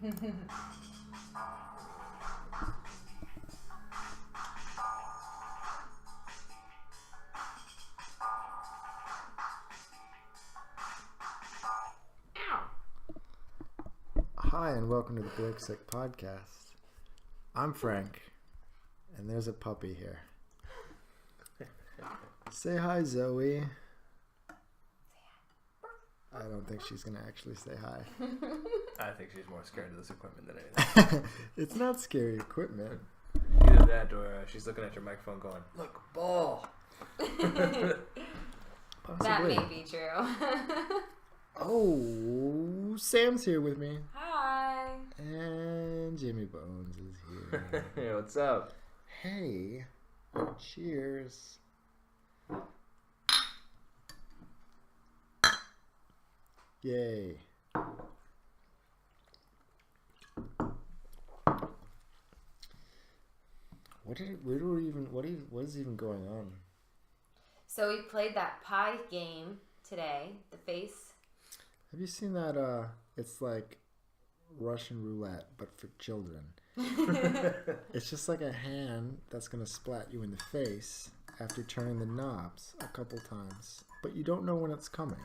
Hi, and welcome to the blurksick podcast. I'm Frank, and there's a puppy here. Say hi, Zoe. I don't think she's going to actually say hi. I think she's more scared of this equipment than anything. It's not scary equipment. Either that or she's looking at your microphone going, look, ball. That may be true. Oh, Sam's here with me. Hi. And Jimmy Bones is here. Hey, what's up? Hey, cheers. Yay. What is even going on? So we played that pie game today, the face. Have you seen that? It's like Russian roulette, but for children. It's just like a hand that's going to splat you in the face after turning the knobs a couple times. But you don't know when it's coming.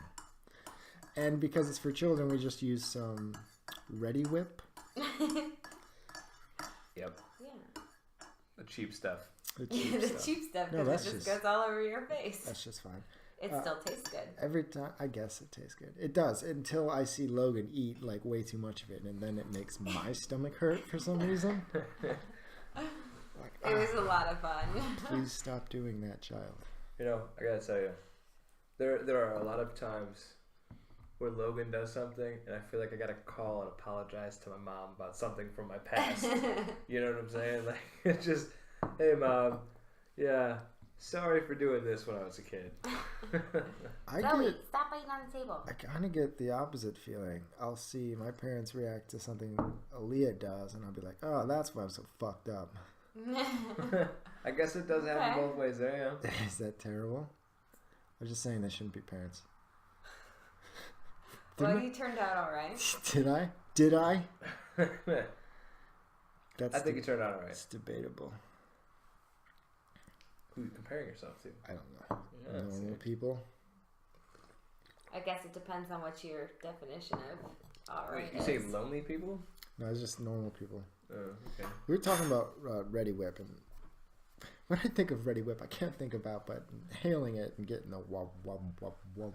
And because it's for children, we just use some Ready Whip. Yep. Yeah. The cheap stuff. The cheap stuff, No, because it just goes all over your face. That's just fine. It still tastes good. Every time, I guess it tastes good. It does, until I see Logan eat like way too much of it, and then it makes my stomach hurt for some reason. Like, It was a lot of fun. Please stop doing that, child. You know, I gotta tell you, there are a lot of times where Logan does something, and I feel like I gotta call and apologize to my mom about something from my past. You know what I'm saying? Like, it's just, hey, Mom, yeah, sorry for doing this when I was a kid. Zoe, stop biting on the table. I kind of get the opposite feeling. I'll see my parents react to something Aaliyah does, and I'll be like, oh, that's why I'm so fucked up. I guess it does happen both ways there, yeah. Is that terrible? I'm just saying they shouldn't be parents. Well, you turned out all right. Did I? I think you turned out all right. It's debatable. Who are you comparing yourself to? I don't know. Yeah, normal people. I guess it depends on what your definition of all right You is. say lonely people? No, it's just normal people. Oh, okay. We were talking about Ready Whip, and when I think of Ready Whip, I can't think about but inhaling it and getting the wub wub wub wub.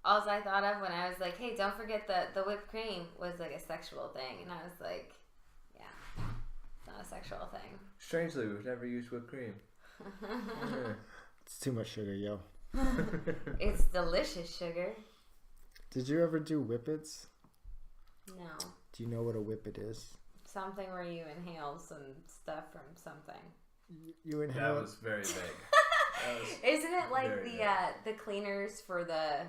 All I thought of when I was like, hey, don't forget the whipped cream was like a sexual thing. And I was like, yeah, it's not a sexual thing. Strangely, we've never used whipped cream. It's too much sugar, yo. It's delicious sugar. Did you ever do whippets? No. Do you know what a whippet is? Something where you inhale some stuff from something. You inhale. That was very vague. Isn't it like the cleaners for the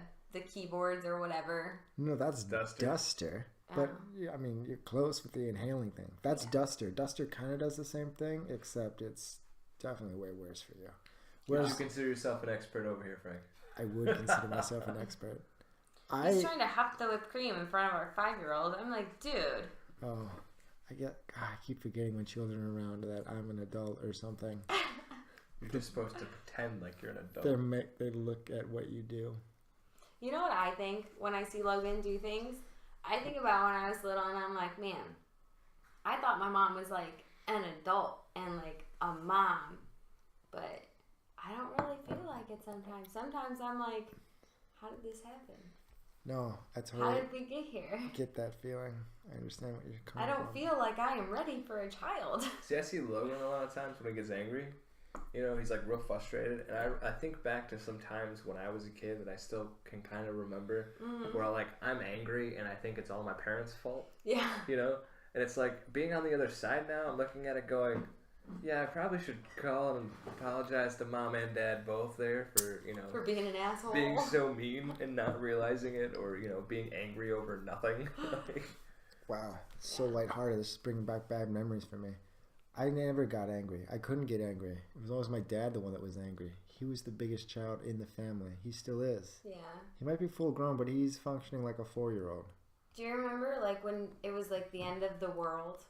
keyboards or whatever? No, that's Duster. But I mean, you're close with the inhaling thing. That's Duster. Duster kind of does the same thing, except it's definitely way worse for you. Whereas you consider yourself an expert over here, Frank? I would consider myself an expert. He's trying to huff the whipped cream in front of our 5-year-old. I'm like, dude. Oh, I keep forgetting when children are around that I'm an adult or something. You're just supposed to pretend like you're an adult. They look at what you do. You know what I think when I see Logan do things? I think about when I was little and I'm like, man, I thought my mom was like an adult and like a mom, but I don't really feel like it sometimes. Sometimes I'm like, how did this happen? No, I totally. How did we get here? Get that feeling. I understand what you're coming I don't from. feel like I am ready for a child. See, I see Logan a lot of times when he gets angry. You know, he's like real frustrated. And I think back to some times when I was a kid that I still can kind of remember where I'm angry and I think it's all my parents' fault. Yeah. You know? And it's like being on the other side now, I'm looking at it going, yeah, I probably should call and apologize to mom and dad both there for, you know, for being an asshole. Being so mean and not realizing it, or, you know, being angry over nothing. Wow. So lighthearted. This is bringing back bad memories for me. I never got angry. I couldn't get angry. It was always my dad the one that was angry. He was the biggest child in the family. He still is. Yeah. He might be full grown, but he's functioning like a 4-year-old. Do you remember like when it was like the end of the world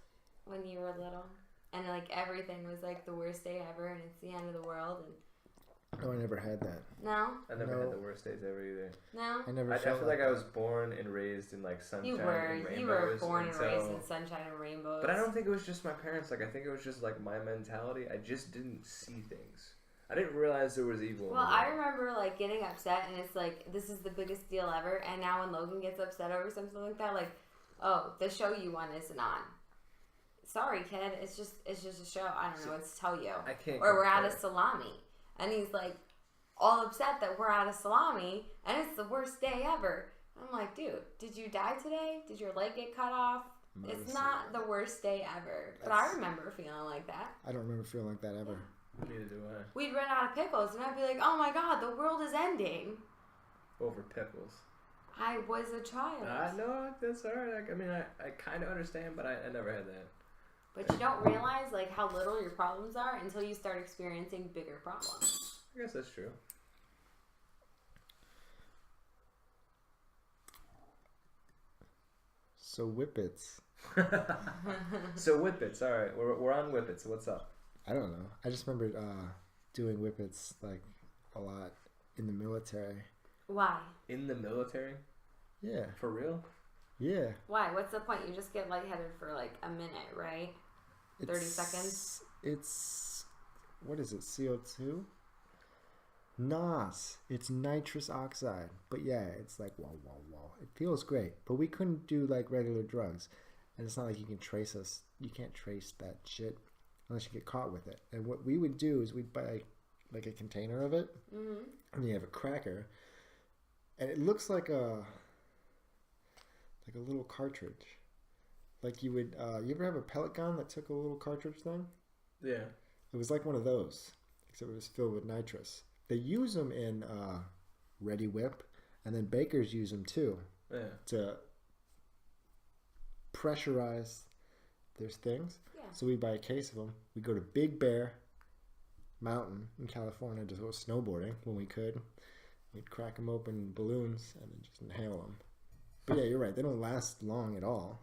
when you were little? And like everything was like the worst day ever and it's the end of the world and No, I never had that. No? I never had the worst days ever either. No? I feel like I was born and raised in like sunshine and rainbows. You were born and raised in sunshine and rainbows. But I don't think it was just my parents. Like I think it was just like my mentality. I just didn't see things. I didn't realize there was evil. Well, I remember like getting upset and it's like this is the biggest deal ever. And now when Logan gets upset over something like that, like, oh, the show you want isn't on. Sorry, kid. It's just a show. I don't know what to tell you. I can't. Or we're out of salami, and he's like all upset that we're out of salami, and it's the worst day ever. I'm like, dude, did you die today? Did your leg get cut off? It's not the worst day ever. But I remember feeling like that. I don't remember feeling like that ever. Neither do I. We'd run out of pickles, and I'd be like, oh my god, the world is ending. Over pickles. I was a child. No, that's alright. I mean, I kind of understand, but I never had that. But you don't realize like how little your problems are until you start experiencing bigger problems. I guess that's true. So whippets. So whippets. All right, we're on whippets. What's up? I don't know. I just remember doing whippets like a lot in the military. Why? In the military? Yeah. For real? Yeah. Why? What's the point? You just get lightheaded for like a minute, right? 30 seconds? It's, what is it, CO2? NOS. It's nitrous oxide. But yeah, it's like, whoa. It feels great. But we couldn't do like regular drugs. And it's not like you can trace us. You can't trace that shit unless you get caught with it. And what we would do is we'd buy like a container of it. Mm-hmm. And you have a cracker. And it looks like a little cartridge. Like you would, you ever have a pellet gun that took a little cartridge thing? Yeah. It was like one of those, except it was filled with nitrous. They use them in Ready Whip, and then bakers use them too. Yeah. To pressurize their things. Yeah. So we buy a case of them. We go to Big Bear Mountain in California to go snowboarding when we could. We'd crack them open in balloons and then just inhale them. But yeah, you're right. They don't last long at all.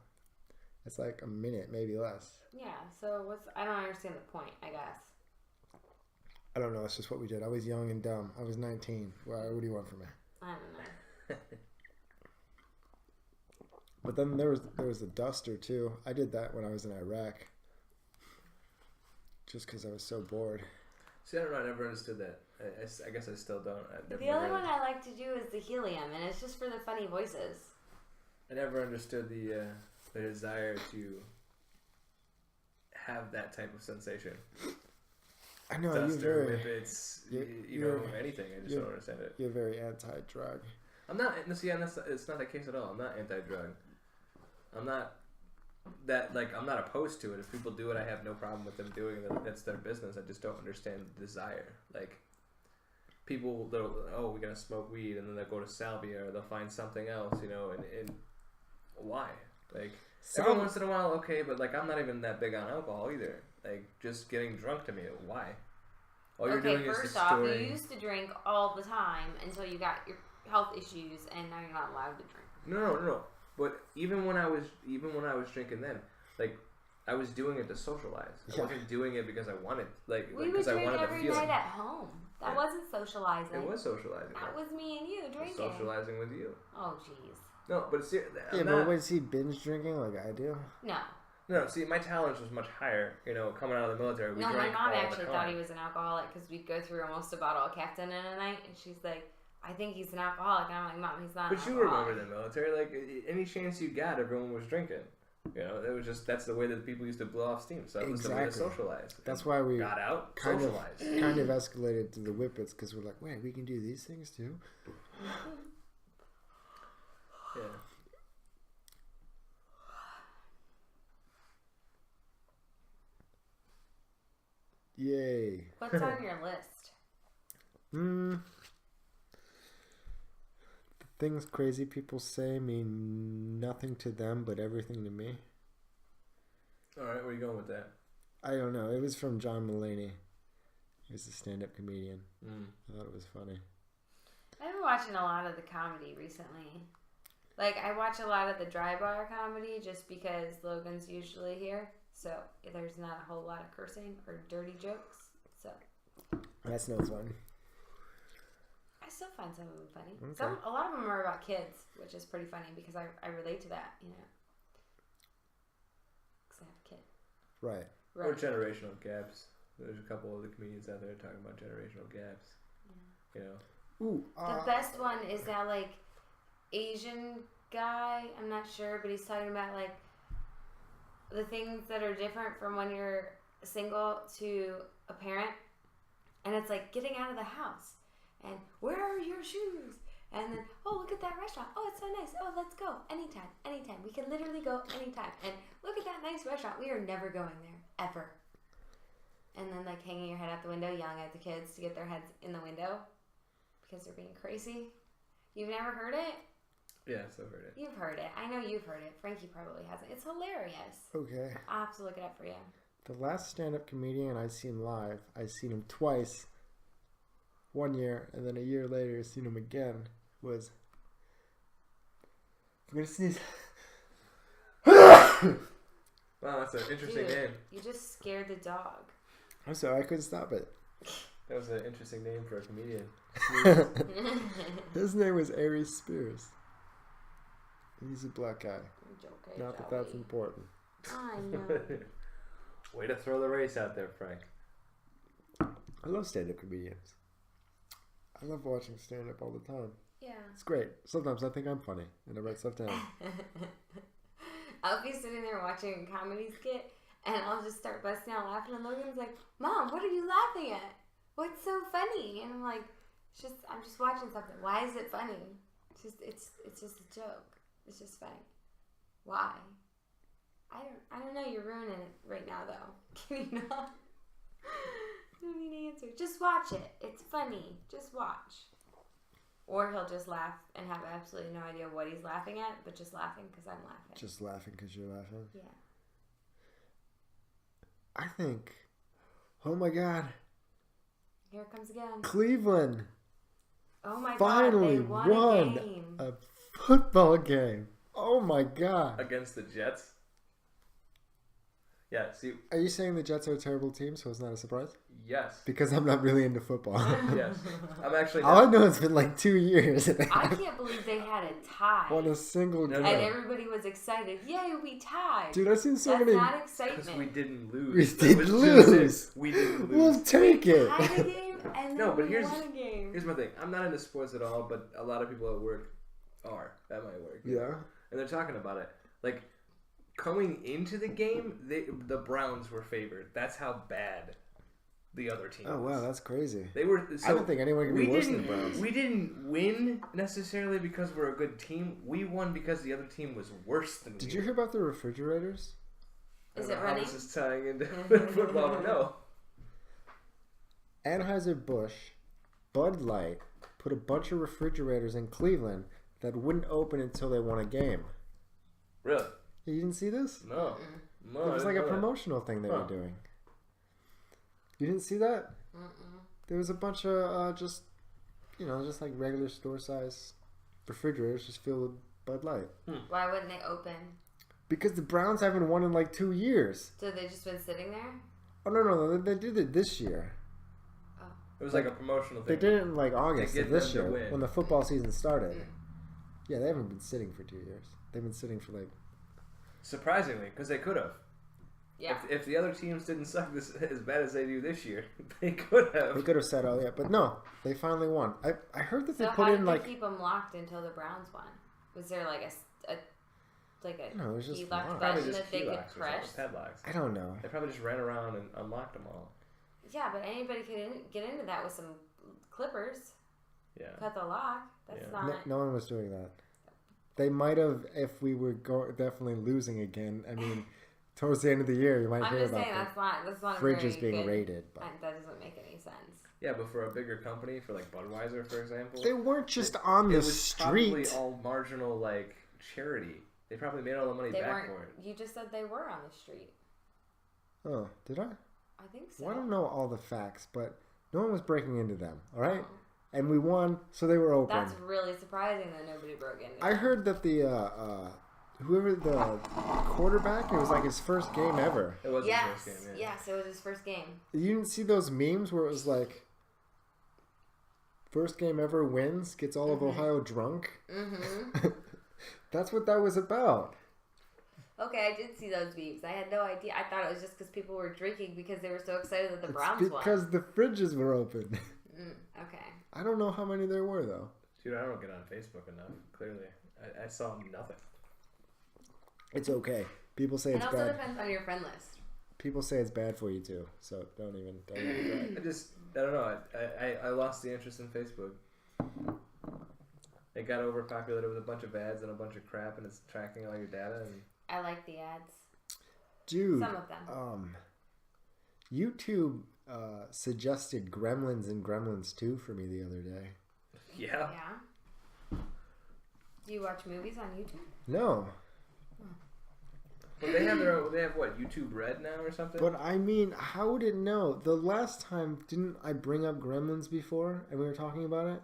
It's like a minute, maybe less. Yeah, so I don't understand the point, I guess. I don't know. It's just what we did. I was young and dumb. I was 19. What do you want from me? I don't know. But then there was a duster too. I did that when I was in Iraq. Just because I was so bored. See, I don't know. I never understood that. I guess I still don't. The only one I like to do is the helium, and it's just for the funny voices. I never understood the desire to have that type of sensation. I know Duster, whippets, anything. I just don't understand it. You're very anti-drug. I'm not. See, it's not the case at all. I'm not anti-drug. I'm not that I'm not opposed to it. If people do it, I have no problem with them doing it. That's their business. I just don't understand the desire. Like people, we gotta smoke weed, and then they'll go to salvia, or they'll find something else, and why? Like every once in a while, okay, but I'm not even that big on alcohol either. Like just getting drunk to me, why? All you're doing is first off, you used to drink all the time until you got your health issues, and now you're not allowed to drink. No. But even when I was drinking then, I was doing it to socialize. I wasn't doing it because I wanted, because I wanted the feeling. We would drink every night at home. That wasn't socializing. It was socializing. That was me and you drinking. Socializing with you. Oh, jeez. No, but see, but was he binge drinking like I do? No, see, my tolerance was much higher. Coming out of the military, we drank my mom all actually the thought time. he was an alcoholic because we'd go through almost a bottle of Captain in a night, and she's like, I think he's an alcoholic. And I'm like, Mom, he's not. But you remember the military? Any chance you got, everyone was drinking. It was just that's the way that people used to blow off steam. So that was the way to socialize. That's why we got out, kind socialized. of escalated to the whippets because we're like, wait, we can do these things too. Yeah. Yay. What's on your list? The things crazy people say mean nothing to them but everything to me. Alright, where are you going with that? I don't know. It was from John Mulaney. He's a stand-up comedian. I thought it was funny. I've been watching a lot of the comedy recently. Like, I watch a lot of the dry bar comedy just because Logan's usually here. So, there's not a whole lot of cursing or dirty jokes. So, That's no fun. I still find some of them funny. Okay. A lot of them are about kids, which is pretty funny because I relate to that, you know. Because I have a kid. Right. Or generational gaps. There's a couple of the comedians out there talking about generational gaps. Yeah. You know. Ooh. The best one is that, like, Asian guy. I'm not sure, but he's talking about, like, the things that are different from when you're single to a parent. And it's like getting out of the house. And where are your shoes? And then, oh, look at that restaurant. Oh, it's so nice. Oh, let's go. Anytime. Anytime. We can literally go anytime. And look at that nice restaurant. We are never going there. Ever. And then, like, hanging your head out the window, yelling at the kids to get their heads in the window. Because they're being crazy. You've never heard it? Yes, I've heard it. You've heard it. I know you've heard it. Frankie probably hasn't. It's hilarious. Okay. I'll have to look it up for you. The last stand-up comedian I've seen live, I've seen him twice. 1 year, and then a year later, I've seen him again. Was I'm gonna sneeze. Wow, that's an interesting Dude, name. You just scared the dog. I'm sorry, I couldn't stop it. That was an interesting name for a comedian. His name was Aries Spears. He's a black guy. Okay, Not that that's important. I know. Way to throw the race out there, Frank. I love stand-up comedians. I love watching stand-up all the time. Yeah. It's great. Sometimes I think I'm funny, and I write stuff down. I'll be sitting there watching a comedy skit, and I'll just start busting out laughing, and Logan's like, "Mom, what are you laughing at? What's so funny?" And I'm like, I'm just watching something. Why is it funny? It's just a joke. It's just funny. Why? I don't know. You're ruining it right now, though. Can you not? I don't need an answer. Just watch it. It's funny. Just watch. Or he'll just laugh and have absolutely no idea what he's laughing at, but just laughing because I'm laughing. Just laughing because you're laughing? Yeah. I think, oh my God. Here it comes again. Cleveland Oh my finally God, they won won a game. a football game. Oh my God. Against the Jets? Yeah, see, Are you saying the Jets are a terrible team, so it's not a surprise? yes. Because I'm not really into football. Yes. I'm actually All I not. know it's been like 2 years. I can't believe they had a tie. Won a single No, game. no. And everybody was excited. Yay, we tied. Dude, I've seen so That's many. not Because excitement. we didn't lose. We That did was just lose. it. We didn't lose. We'll take it. Tied a game and then No, but we here's- won a game. Here's my thing. I'm not into sports at all, but a lot of people at work are. That might work. Yeah. And they're talking about it. Like, coming into the game, the Browns were favored. That's how bad the other team Oh was. wow, that's crazy. They were. So I don't think anyone can be worse than the Browns. We didn't win necessarily because we're a good team. We won because the other team was worse than we Did were. you hear about the refrigerators? I Is don't it know how running? this is tying into football, but no. Anheuser-Busch, Bud Light put a bunch of refrigerators in Cleveland that wouldn't open until they won a game. Really? You didn't see this? No. No. It was I like a didn't know that. promotional thing they were doing. You didn't see that? There was a bunch of just like regular store size refrigerators just filled with Bud Light. Why wouldn't they open? Because the Browns haven't won in like 2 years. So they just been sitting there? Oh no, they did it this year. It was like a promotional They thing. did it in like August get of this them to year win. when the football season started. Yeah, they haven't been sitting for 2 years. They've been sitting for like. Surprisingly, because they could have. Yeah. If the other teams didn't suck as bad as they do this year, they could have. They could have said, "Oh yeah," but no, they finally won. I heard that they So put how in did like. they keep them locked until the Browns won? Was there like a No, it was just key locked. lock Probably button just that they key could locks or press? something, padlocks. I don't know. They probably just ran around and unlocked them all. Yeah, but anybody could get into that with some clippers. Yeah. Cut the lock. That's Yeah. not. No one was doing that. They might have if we were definitely losing again. I mean, towards the end of the year, you might I'm hear just about saying that's not a fridges very being good, raided. But That doesn't make any sense. Yeah, but for a bigger company, for like Budweiser, for example, they weren't just on the it was probably street. all marginal like charity. They probably made all the money They back weren't. for it. You just said they were on the street. Oh, did I? I think so. Well, I don't know all the facts, but no one was breaking into them. All right. and we won, so they were open. That's really surprising that nobody broke into I heard that the whoever the quarterback, it was like his first game ever. It was Yes. his first game. Yeah. Yes, it was his first game. You didn't see those memes where it was like, first game ever wins, gets all of Ohio drunk? Mm-hmm. That's what that was about. Okay, I did see those memes. I had no idea. I thought it was just because people were drinking because they were so excited that the Browns It's because the fridges were open. Okay. I don't know how many there were, though. Dude, I don't get on Facebook enough, clearly. I saw nothing. It's okay. People say it's It also bad. depends on your friend list. People say it's bad for you, too. So don't even try it. I don't know. I lost the interest in Facebook. It got overpopulated with a bunch of ads and a bunch of crap, and it's tracking all your data. And I like the ads. Dude. Some of them. YouTube suggested Gremlins and Gremlins 2 for me the other day. yeah. Yeah? Do you watch movies on YouTube? No. Well, they have what, YouTube Red now or something? But I mean, how would it know? The last time, didn't I bring up Gremlins before and we were talking about it?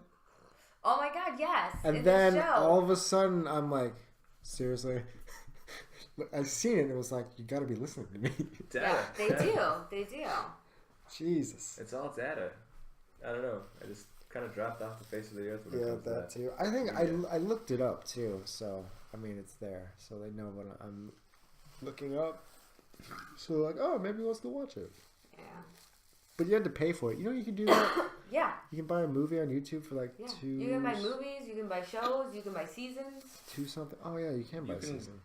Oh my god, yes. And in then the show. all of a sudden, I'm like, seriously? I seen it and it was like, you gotta be listening to me. Data. Yeah, they do. They do. Jesus. It's all data. I don't know. I just kind of dropped off the face of the earth when it Yeah, comes to that too. I think I looked it up too, so I mean it's there, so they know what I'm looking up. So they're like, oh, maybe he wants to watch it. Yeah. But you had to pay for it. You know you can do that. Yeah. You can buy a movie on YouTube for like Yeah. two. You can buy movies, you can buy shows, you can buy seasons. Two something. Oh yeah, you can buy season.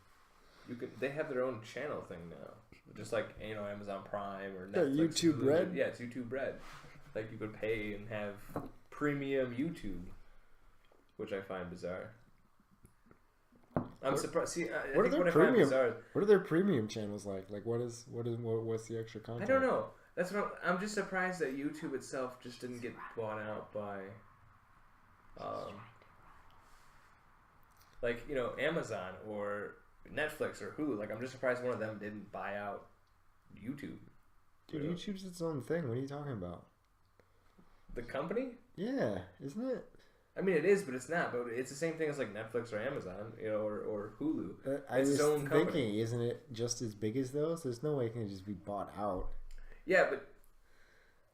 They have their own channel thing now, just like Amazon Prime or Yeah, Netflix. YouTube Red? Yeah, it's YouTube Red. Like you could pay and have premium YouTube, which I find bizarre. I'm surprised. See, What are I think their what I find premium? bizarre. What are their premium channels like? Like what's the extra content? I don't know. That's what I'm just surprised that YouTube itself just didn't get bought out by, like Amazon or Netflix or Hulu. Like I'm just surprised one of them didn't buy out YouTube. Dude, YouTube's its own thing. What are you talking about? The company? Yeah, isn't it? I mean, it is, but it's not. But it's the same thing as like Netflix or Amazon, or Hulu. I It's was its own company. thinking, isn't it just as big as those? There's no way it can just be bought out. Yeah, but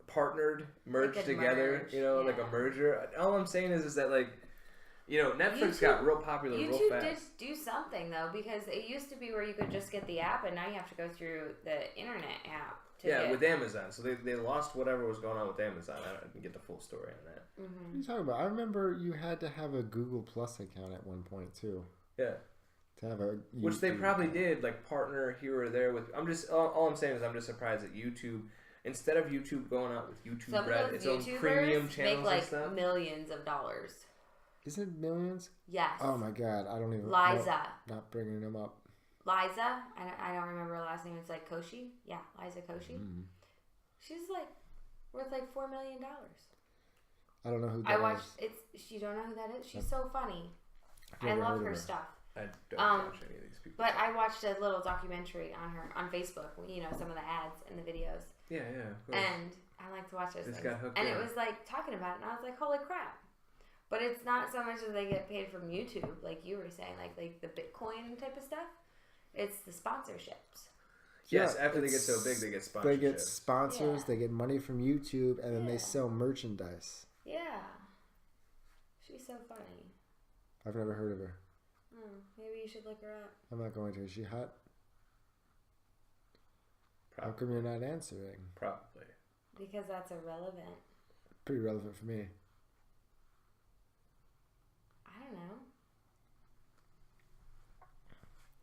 partnered, merged could together, merge, like a yeah. merger. All I'm saying is that like, Netflix got real popular real YouTube fast. did do something though, because it used to be where you could just get the app, and now you have to go through the internet app. With Amazon. So they lost whatever was going on with Amazon. I didn't get the full story on that. What are you talking about? I remember you had to have a Google Plus account at one point too. Yeah. To have a Which they YouTube probably account. did, like partner here or there with. All I'm saying is I'm just surprised that YouTube, instead of YouTube going out with YouTube Some Red, of its those own premium YouTubers channels make like and stuff. millions of dollars. Is it millions? Yes. Oh my god, I don't even. Liza. Not bringing them up. Liza. I don't remember her last name. It's like Koshy. Yeah, Liza Koshy. She's like worth like $4 million. I don't know who that I watched is. You don't know who that is? She's so funny. I've I never love heard of her her. stuff. I don't watch any of these people. But I watched a little documentary on her on Facebook. Some of the ads and the videos. Yeah. Of course. And I like to watch those Just things. got hooked And in. it was like talking about it, and I was like, holy crap. But it's not so much that they get paid from YouTube, like you were saying, like the Bitcoin type of stuff. It's the sponsorships. Yes, Yeah, after they get so big, they get sponsorships. They get sponsors, Yeah. they get money from YouTube, and then they Yeah. sell merchandise. Yeah. She's so funny. I've never heard of her. Maybe you should look her up. I'm not going to. Is she hot? How Probably. come you're not answering? Probably. Because that's irrelevant. Pretty relevant for me. I don't know.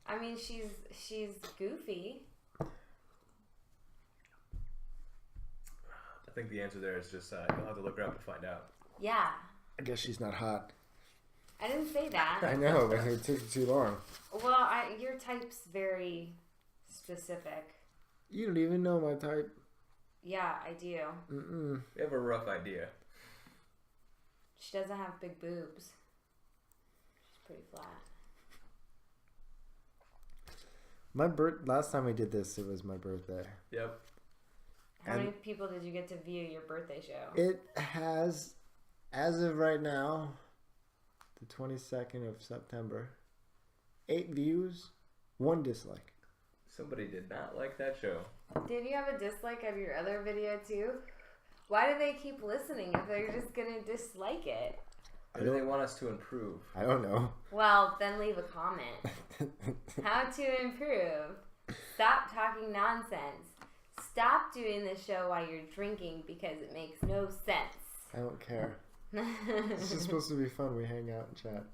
I mean, she's goofy. I think the answer there is just you'll have to look her up to find out. Yeah. I guess she's not hot. I didn't say that. I know, but it took too long. Well, your type's very specific. You don't even know my type. Yeah, I do. Mm-mm. We have a rough idea. She doesn't have big boobs. She's pretty flat. Last time we did this, it was my birthday. Yep. How And- many people did you get to view your birthday show? It has As of right now, the 22nd of September, 8 views, 1 dislike. Somebody did not like that show. Did you have a dislike of your other video too? Why do they keep listening if they're just gonna dislike it? Or do they want us to improve? I don't know. Well, then leave a comment. How to improve. Stop talking nonsense. Stop doing the show while you're drinking because it makes no sense. I don't care. This is supposed to be fun. We hang out and chat.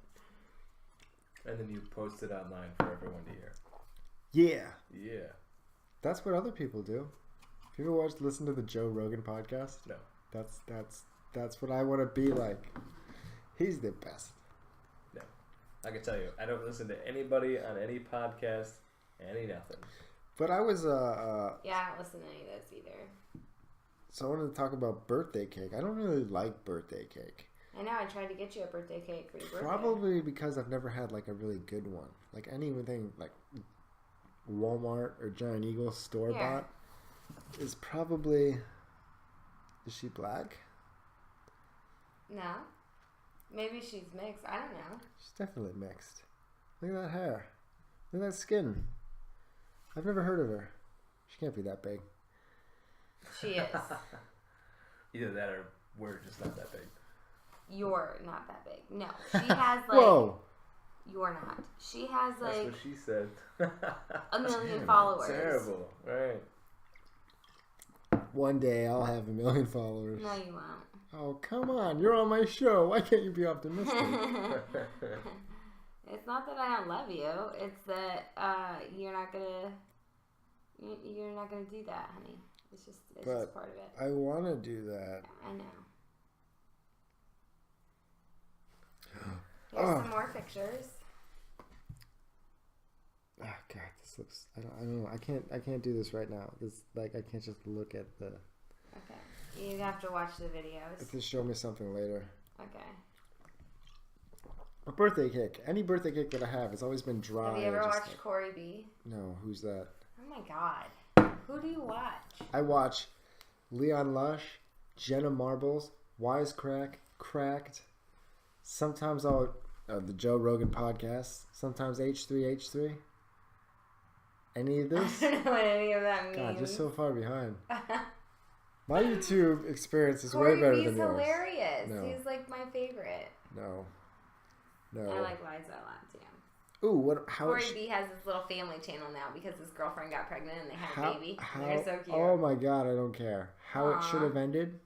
And then you post it online for everyone to hear. Yeah. Yeah. That's what other people do. Have you ever listen to the Joe Rogan podcast? No. That's what I want to be like. He's the best. No. I can tell you, I don't listen to anybody on any podcast, any nothing. But I was yeah, I don't listen to any of those either. So I wanted to talk about birthday cake. I don't really like birthday cake. I know, I tried to get you a birthday cake for your birthday. Probably because I've never had like a really good one. Like anything like Walmart or Giant Eagle store bought is probably... Is she black? No. Maybe she's mixed. I don't know. She's definitely mixed. Look at that hair. Look at that skin. I've never heard of her. She can't be that big. She is. Either that or we're just not that big. You're not that big. No. She has like... Whoa! You're not. She has like... That's what she said. 1 million followers. Terrible. Right. One day I'll have 1 million followers. No, you won't. Oh, come on. You're on my show. Why can't you be optimistic? It's not that I don't love you. It's that you're not gonna do that, honey. It's just part of it. I want to do that. I know. Here's some more pictures. Oh God, this looks. I don't know. I can't do this right now. This I can't just look at the. Okay, you have to watch the videos. Have to show me something later. Okay. A birthday cake. Any birthday cake that I have, it's always been dry. Have you ever watched Corey B? No, who's that? Oh my God, who do you watch? I watch Leon Lush, Jenna Marbles, Wisecrack, Cracked. Sometimes the Joe Rogan podcast. Sometimes H3H3. Any of this? I don't know what any of that means. God, you're so far behind. My YouTube experience is Corey way better B's than yours. hilarious. No. He's like my favorite. No. I like Liza a lot too. Ooh, Corey B has his little family channel now because his girlfriend got pregnant and they had a baby. They're so cute. Oh my God, I don't care. How it should have ended.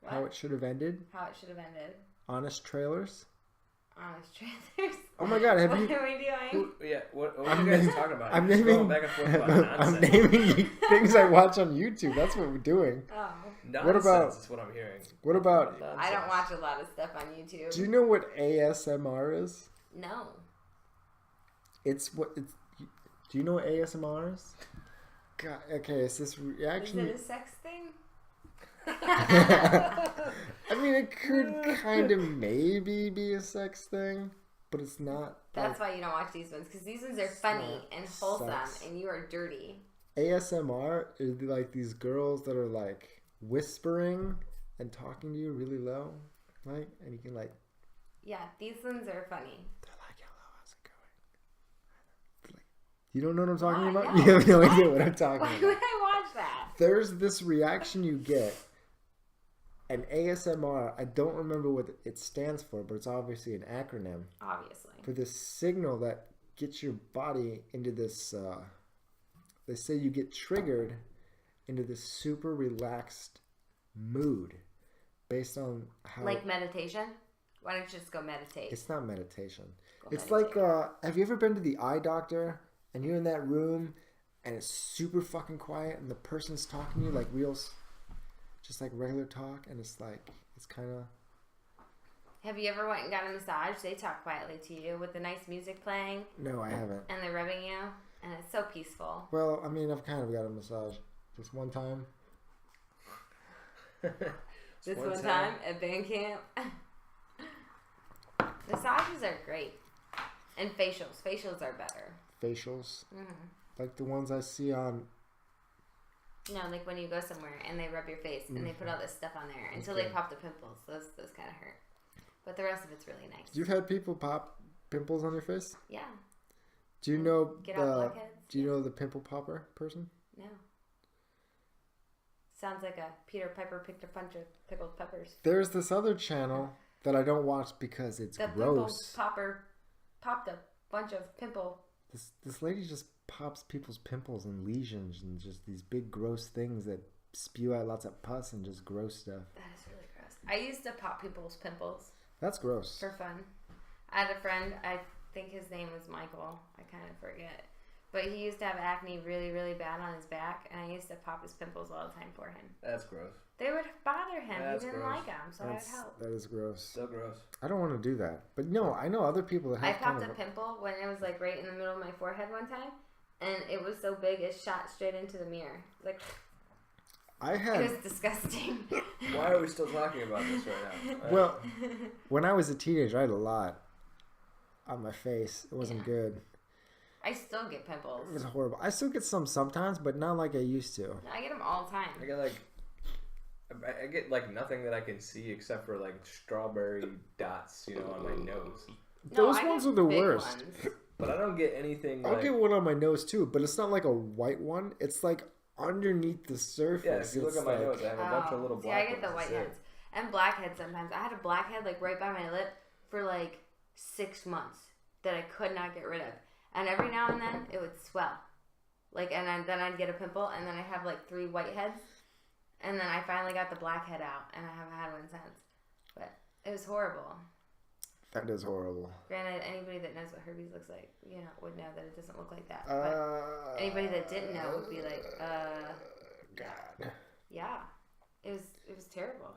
What? How it should have ended. How it should have ended. Honest trailers. Honest trailers. Oh my God, have you? What are we doing? What are you guys talking about? I'm You're naming. going back and forth about nonsense. I'm naming things I watch on YouTube. That's what we're doing. Oh. Nonsense What about? is what I'm hearing. What about? Nonsense. I don't watch a lot of stuff on YouTube. Do you know what ASMR is? No. It's what it's. Do you know what ASMR is? God, okay, it's this reaction. Is it a sex thing? I mean, it could kind of maybe be a sex thing, but it's not. That's why you don't watch these ones, because these ones are funny and wholesome, sex. and you are dirty. ASMR is like these girls that are like whispering and talking to you really low, right? And you can like. Yeah, these ones are funny. They're like, "Hello, how's it going?" You don't know what I'm talking Why? about? No. You have no idea what I'm talking Why about. would I watch that? There's this reaction you get, and ASMR, I don't remember what it stands for, but it's obviously an acronym Obviously. for this signal that gets your body into this, they say you get triggered into this super relaxed mood based on how... Like meditation? Why don't you just go meditate? It's not meditation. Go It's meditate. like, have you ever been to the eye doctor and you're in that room and it's super fucking quiet and the person's talking to you like just like regular talk, and it's like, it's kind of... Have you ever went and got a massage? They talk quietly to you with the nice music playing. No, I haven't. And they're rubbing you. And it's so peaceful. Well, I mean, I've kind of got a massage. Just one time. This one time at band camp. Massages are great. And facials. Facials are better. Facials. Mm-hmm. Like the ones I see on... No, like when you go somewhere and they rub your face and they put all this stuff on there until they pop the pimples. Those kind of hurt. But the rest of it's really nice. You've had people pop pimples on their face? Yeah. Do you know Get out blackheads? Do you know the pimple popper person? No. Sounds like a Peter Piper picked a bunch of pickled peppers. There's this other channel that I don't watch because it's the gross. Pimple popper popped a bunch of pimple. This lady just pops people's pimples and lesions and just these big gross things that spew out lots of pus and just gross stuff. That is really gross. I used to pop people's pimples. That's gross. For fun. I had a friend, I think his name was Michael. I kind of forget. But he used to have acne really, really bad on his back, and I used to pop his pimples all the time for him. That's gross. They would bother him. That's He didn't gross. like them, so I would help. That is gross. So gross. I don't want to do that. But no, I know other people that I have popped a pimple when it was like right in the middle of my forehead one time, and it was so big it shot straight into the mirror. Like, it was disgusting. Why are we still talking about this right now? Well, when I was a teenager, I had a lot on my face. It wasn't good. I still get pimples. It was horrible. I still get some sometimes, but not like I used to. I get them all the time. I get like nothing that I can see except for like strawberry dots, on my nose. Those ones are the worst. Ones. But I don't get anything. I'll get one on my nose too, but it's not like a white one. It's like underneath the surface. Yeah, if you look at my nose, I have a bunch of little black I get the ones. whiteheads. And blackheads sometimes. I had a blackhead like right by my lip for like 6 months that I could not get rid of. And every now and then it would swell. Like, and then I'd get a pimple, and then I have like 3 whiteheads. And then I finally got the blackhead out, and I haven't had one since. But it was horrible. That is horrible. Granted, anybody that knows what herpes looks like, would know that it doesn't look like that. But anybody that didn't know would be like, God. Yeah. It was terrible.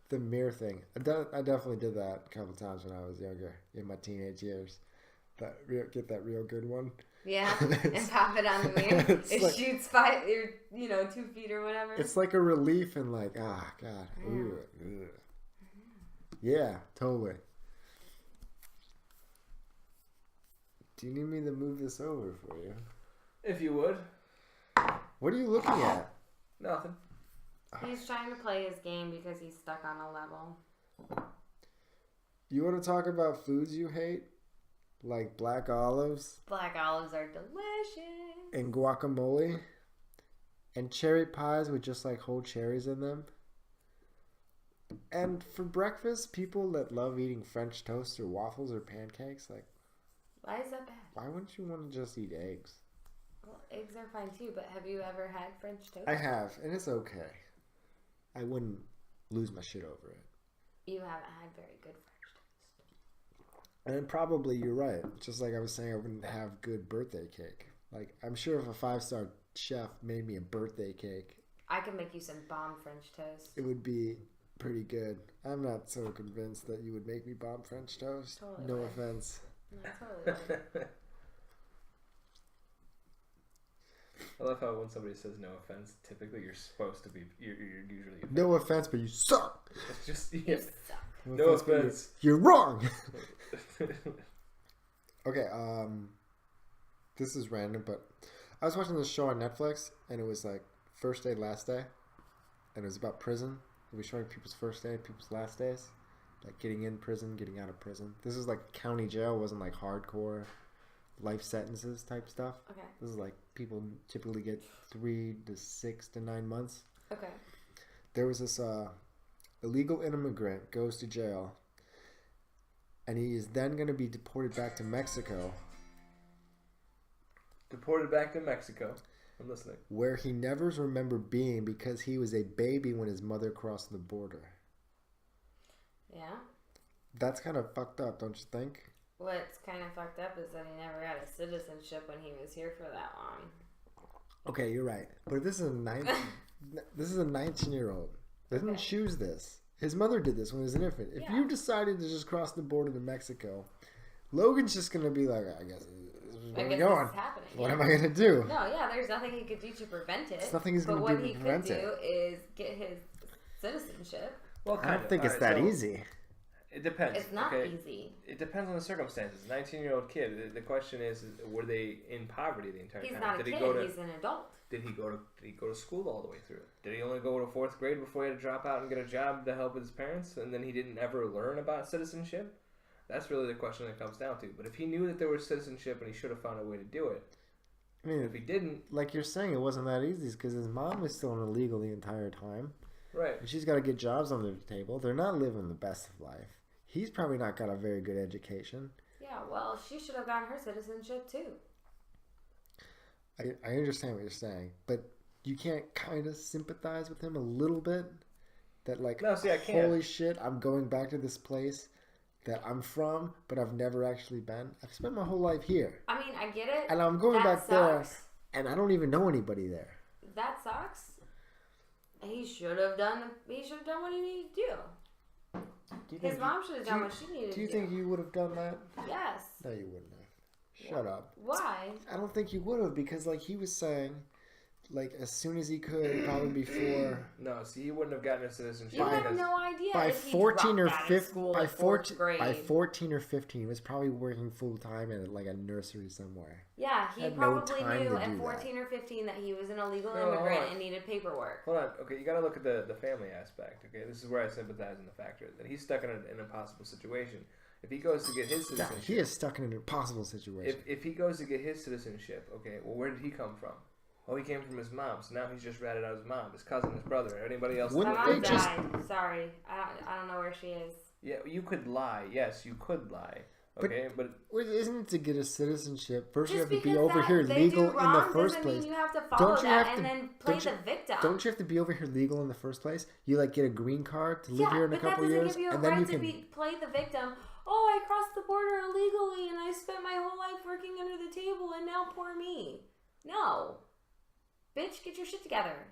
The mirror thing. I definitely did that a couple times when I was younger, in my teenage years. Get that real good one. Yeah, and pop it on the mirror. It like, shoots 5 or 2 feet or whatever. It's like a relief and like, God. Yeah, totally. Do you need me to move this over for you? If you would. What are you looking at? Nothing. He's trying to play his game because he's stuck on a level. You want to talk about foods you hate? Like black olives. Black olives are delicious. And guacamole. And cherry pies with just like whole cherries in them. And for breakfast, people that love eating French toast or waffles or pancakes, like... Why is that bad? Why wouldn't you want to just eat eggs? Well, eggs are fine too, but have you ever had French toast? I have, and it's okay. I wouldn't lose my shit over it. You haven't had very good French toast. And probably you're right. Just like I was saying, I wouldn't have good birthday cake. Like, I'm sure if a 5-star chef made me a birthday cake... I could make you some bomb French toast. It would be pretty good. I'm not so convinced that you would make me bomb French toast. Totally no would. offense. No, totally would. I love how when somebody says no offense, typically you're supposed to be, you're usually offended. No offense, but you suck. It's just, You suck. No offense. You're wrong. Okay, this is random, but I was watching this show on Netflix, and it was like first day, last day, and it was about prison. It was showing people's first day, people's last days, like getting in prison, getting out of prison. This is like county jail, it wasn't like hardcore life sentences type stuff. Okay. This is like people typically get 3 to 6 to 9 months. Okay. There was this illegal immigrant goes to jail, and he is then going to be deported back to Mexico. Deported back to Mexico. I'm listening. Where he never remembered being because he was a baby when his mother crossed the border. Yeah. That's kind of fucked up, don't you think? What's kind of fucked up is that he never had a citizenship when he was here for that long. Okay, you're right. But this is a 19-year-old. Doesn't choose this. His mother did this when he was an infant. If you decided to just cross the border to Mexico, Logan's just going to be like, I guess this is where we're going. What am I going to do? No, yeah, there's nothing he could do to prevent it. There's nothing he's going to do to prevent it. But what he could do is get his citizenship. Well, I don't think it's that easy. It depends. It's not okay? easy. It depends on the circumstances. 19-year-old kid. The question is, were they in poverty the entire He's time? not a kid. He's an adult. Did he go to school all the way through? Did he only go to 4th grade before he had to drop out and get a job to help his parents, and then he didn't ever learn about citizenship? That's really the question it comes down to. But if he knew that there was citizenship and he should have found a way to do it, I mean, if he didn't, like you're saying, it wasn't that easy because his mom was still illegal the entire time. right? And she's got to get jobs on the table. They're not living the best of life. He's probably not got a very good education. Yeah, well, she should have gotten her citizenship too. I understand what you're saying, but you can't kind of sympathize with him a little bit? That like, No, see, I can't. holy shit, I'm going back to this place that I'm from, but I've never actually been. I've spent my whole life here. I mean, I get it. And I'm going That back there, sucks. and I don't even know anybody there. That sucks. He should have done what he needed to do. His mom should have done what she needed to do. Do you think you would have done that? Yes. No, you wouldn't have. Shut up. Why? I don't think you would have because, like he was saying, like as soon as he could, probably before. No, see, he wouldn't have gotten a citizenship. You have because- no idea By if he 14 or dropped out of 15, school by in 14, 4th grade. by 14 or 15, he was probably working full time in like a nursery somewhere. Yeah, he Had no probably time knew to at do 14 or 15 that he was an illegal No, hold immigrant on. and needed paperwork. Hold on. Okay, you got to look at the family aspect. Okay, this is where I sympathize in the factor that he's stuck in an impossible situation. If he goes to get his Yeah, citizenship, he is stuck in an impossible situation. if he goes to get his citizenship, okay, well, where did he come from? Oh, he came from his mom, so now he's just ratted out his mom, his cousin, his brother, anybody else. Wouldn't My they mom just- died. Sorry. I don't know where she is. Yeah, you could lie. Yes, you could lie. Okay, but Well, isn't it to get a citizenship? First, you Just have to be because over here they legal do in the wrong first doesn't place. mean you have to follow Don't you that have and to- then play don't you- the victim. Don't you have to be over here legal in the first place? You like get a green card to live yeah, here in a but that couple doesn't years, give you a and then right you to can. play the victim. Oh, I crossed the border illegally and I spent my whole life working under the table and now poor me. No. Bitch, get your shit together.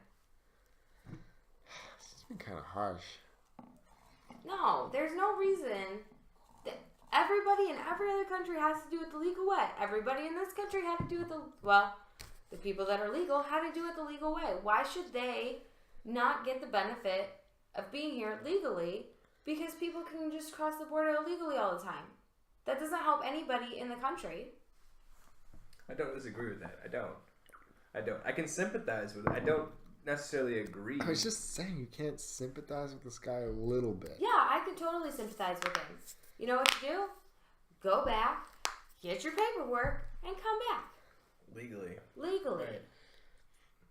It's been kind of harsh. No, there's no reason that everybody in every other country has to do it the legal way. Everybody in this country had to do it the people that are legal had to do it the legal way. Why should they not get the benefit of being here legally because people can just cross the border illegally all the time? That doesn't help anybody in the country. I don't disagree with that. I don't. I can sympathize with it. I don't necessarily agree. I was just saying you can't sympathize with this guy a little bit. Yeah, I could totally sympathize with him. You know what to do? Go back, get your paperwork, and come back. Legally. Legally. Right.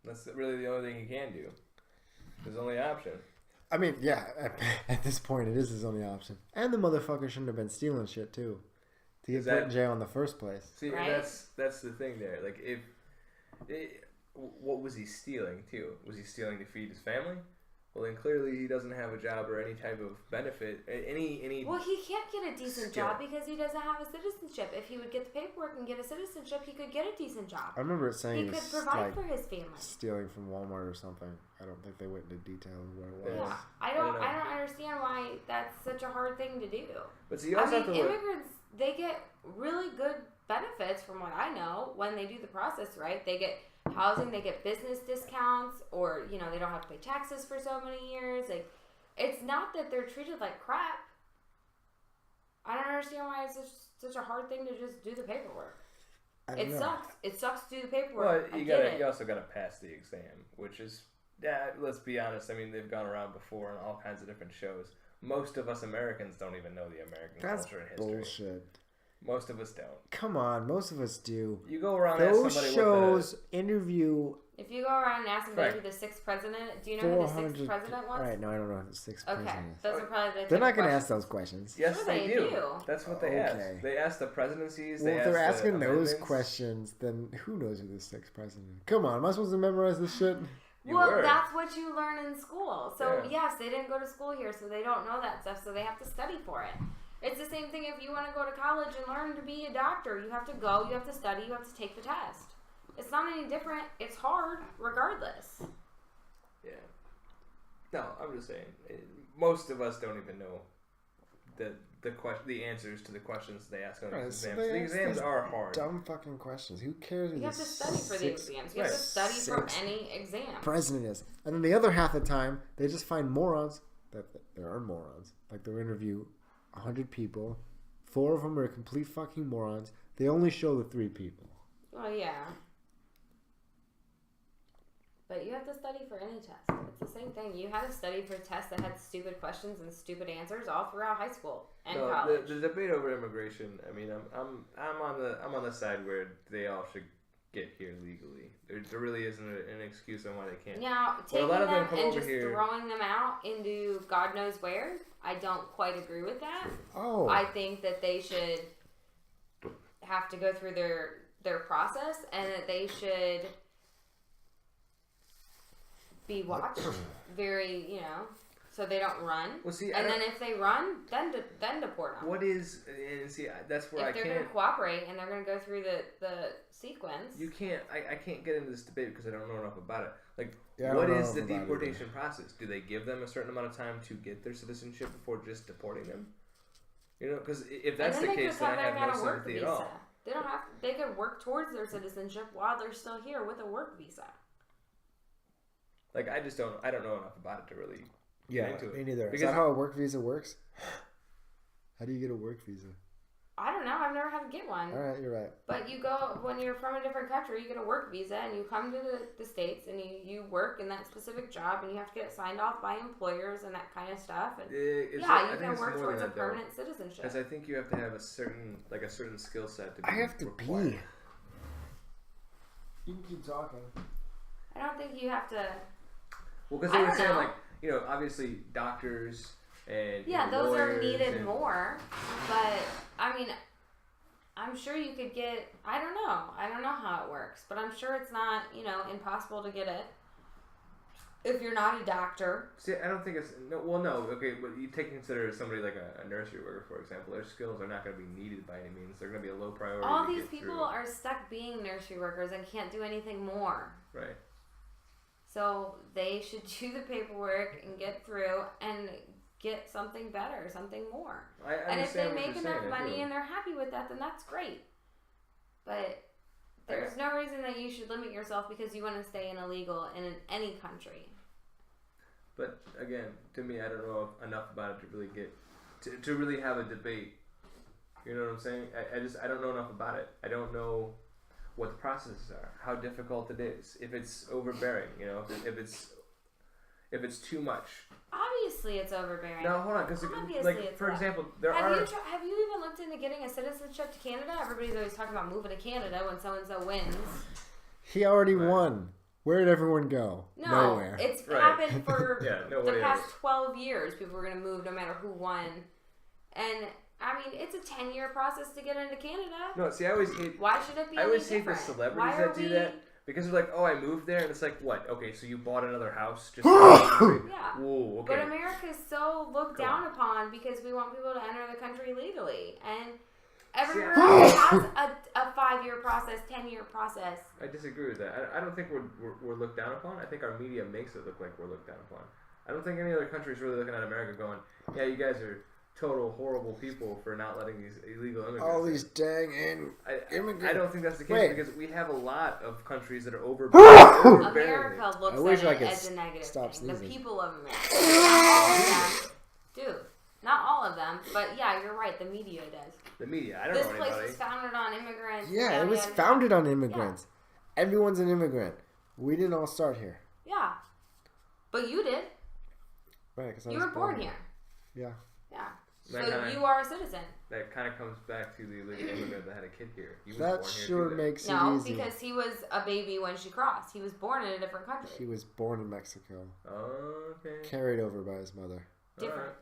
That's really the only thing he can do. His only option. I mean, yeah, at this point, it is his only option. And the motherfucker shouldn't have been stealing shit, too. To get put in jail in the first place. See, Right? and that's the thing there. Like, what was he stealing, too? Was he stealing to feed his family? Well, then clearly he doesn't have a job or any type of benefit. Any. Well, he can't get a decent skill. job because he doesn't have a citizenship. If he would get the paperwork and get a citizenship, he could get a decent job. I remember it saying He could it's provide like for his family. stealing from Walmart or something. I don't think they went into detail of what it was. Yeah, I don't understand why that's such a hard thing to do. But see, you I also mean, have to look. immigrants, they get really good benefits from what I know when they do the process right. They get housing, they get business discounts, or, you know, they don't have to pay taxes for so many years. Like, it's not that they're treated like crap. I don't understand why it's such a hard thing to just do the paperwork. It sucks. It sucks to do the paperwork. Well, you also gotta pass the exam, which is, yeah. Let's be honest. I mean, they've gone around before on all kinds of different shows. Most of us Americans don't even know the American That's culture and history. bullshit. Most of us don't. Come on, most of us do. You go around and ask Those somebody shows interview If you go around and ask somebody who the sixth president, do you know who the 400. sixth president was? All right, no, I don't know who the sixth Okay, president is. those are probably the They're not going to ask those questions. Yes, Sure they they do. do. That's what they Okay. ask. They ask the presidencies. Well, they if they're ask the asking those amendments. questions, then who knows who the sixth president is? Come on, am I supposed to memorize this shit? You Well, were. that's what you learn in school. So, Yeah. yes, they didn't go to school here, so they don't know that stuff, so they have to study for it. It's the same thing if you want to go to college and learn to be a doctor. You have to go, you have to study, you have to take the test. It's not any different. It's hard, regardless. Yeah. No, I'm just saying. Most of us don't even know the answers to the questions they ask on the Right, exams. so they The ask exams these are hard. Dumb fucking questions. Who cares who You the have to study for the sixth exams. You have to study for any exam. president is? And then the other half of the time, they just find morons that there are morons. Like they'll interview 100 people. 4 of them are complete fucking morons. They only show the 3 people. Well, yeah. But you have to study for any test. It's the same thing. You had to study for tests that had stupid questions and stupid answers all throughout high school and college. The debate over immigration. I mean, I'm on the side where they all should get here legally. There really isn't an excuse on why they can't. Now, taking them and just throwing them out into God knows where, I don't quite agree with that. Oh. I think that they should have to go through their process and that they should be watched very, so they don't run. Well, see, and then if they run, then deport them. What is, and see, that's where if they're going to cooperate and they're going to go through the sequence. You can't, I can't get into this debate because I don't know enough about it. Like, yeah, what is the deportation process? Do they give them a certain amount of time to get their citizenship before just deporting them? Because if that's the case, then I have no sympathy at all. They don't have. They could work towards their citizenship while they're still here with a work visa. Like, I don't know enough about it to really get into it. Me neither. Is that how a work visa works? How do you get a work visa? I don't know. I've never had to get one. All right, you're right. But you go, when you're from a different country, you get a work visa and you come to the States and you work in that specific job and you have to get it signed off by employers and that kind of stuff. And you can work towards a permanent citizenship. Because I think you have to have a certain skill set to be I have to required. pee. You can keep talking. I don't think you have to... Well, because they were saying, obviously doctors and those are needed more. But, I mean, I'm sure you could get... I don't know how it works. But I'm sure it's not, impossible to get it. If you're not a doctor. See, I don't think it's... Okay, but you take consider somebody like a nursery worker, for example. Their skills are not going to be needed by any means. They're going to be a low priority. All these people are stuck being nursery workers and can't do anything more. Right. So they should do the paperwork and get through and get something better, something more. And if they make enough money and they're happy with that, then that's great. But there's no reason that you should limit yourself because you want to stay in illegal in any country. But again, to me, I don't know enough about it to really get to really have a debate. You know what I'm saying? I don't know enough about it. I don't know what the processes are, how difficult it is, if it's overbearing, if it's too much. Obviously, it's overbearing. No, hold on, because for example, have you even looked into getting a citizenship to Canada? Everybody's always talking about moving to Canada when so and so wins. He already won. Where did everyone go? No, Nowhere. It's happened for the past 12 years. People were going to move no matter who won, and. I mean, it's a 10-year process to get into Canada. No, see, I always hate... Why should it be I always hate the celebrities that do that. Because they're like, oh, I moved there, and it's like, what? Okay, so you bought another house just... Yeah. Whoa, okay. But America is so looked down upon because we want people to enter the country legally. And everywhere else has a 5-year process, 10-year process. I disagree with that. I don't think we're looked down upon. I think our media makes it look like we're looked down upon. I don't think any other country is really looking at America going, yeah, you guys are... total horrible people for not letting these illegal immigrants. All these dang immigrants. I don't think that's the case because we have a lot of countries that are overbearing. America looks at it as a negative thing. The people of America. Dude, not all of them, but yeah, you're right. The media does. The media. I don't know anybody. This place was founded on immigrants. Yeah, it was founded on immigrants. Yeah. Everyone's an immigrant. We didn't all start here. Yeah, but you did. Right, because you were born here. Yeah. Yeah. So you are a citizen. That kind of comes back to the illegal immigrant that had a kid here. That sure makes it easy. No, because he was a baby when she crossed. He was born in a different country. He was born in Mexico. Oh, okay. Carried over by his mother. Different.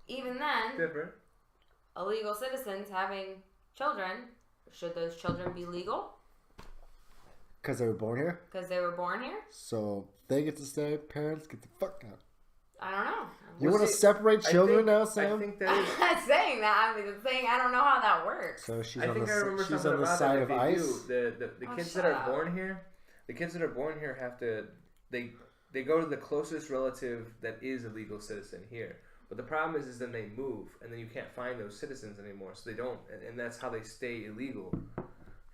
Even then, different. Illegal citizens having children, should those children be legal? Because they were born here? Because they were born here? So they get to stay, parents get the fuck out. I don't know. You want to separate children now, Sam? I think that is... I'm not saying that. I'm saying I don't know how that works. So she's on the side of ice. The kids that are born here, have to they go to the closest relative that is a legal citizen here. But the problem is then they move and then you can't find those citizens anymore. So they don't, and that's how they stay illegal.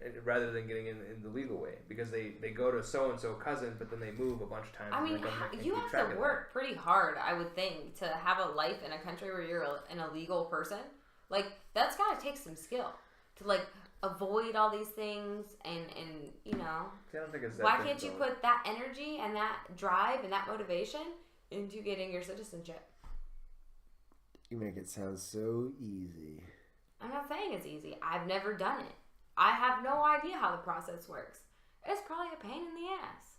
And rather than getting in the legal way, because they go to so-and-so cousin, but then they move a bunch of times. I mean, you have to work pretty hard, I would think, to have a life in a country where you're an illegal person. Like, that's got to take some skill to, like, avoid all these things and you know. I don't think it's that why can't you put that energy and that drive and that motivation into getting your citizenship? You make it sound so easy. I'm not saying it's easy. I've never done it. I have no idea how the process works. It's probably a pain in the ass.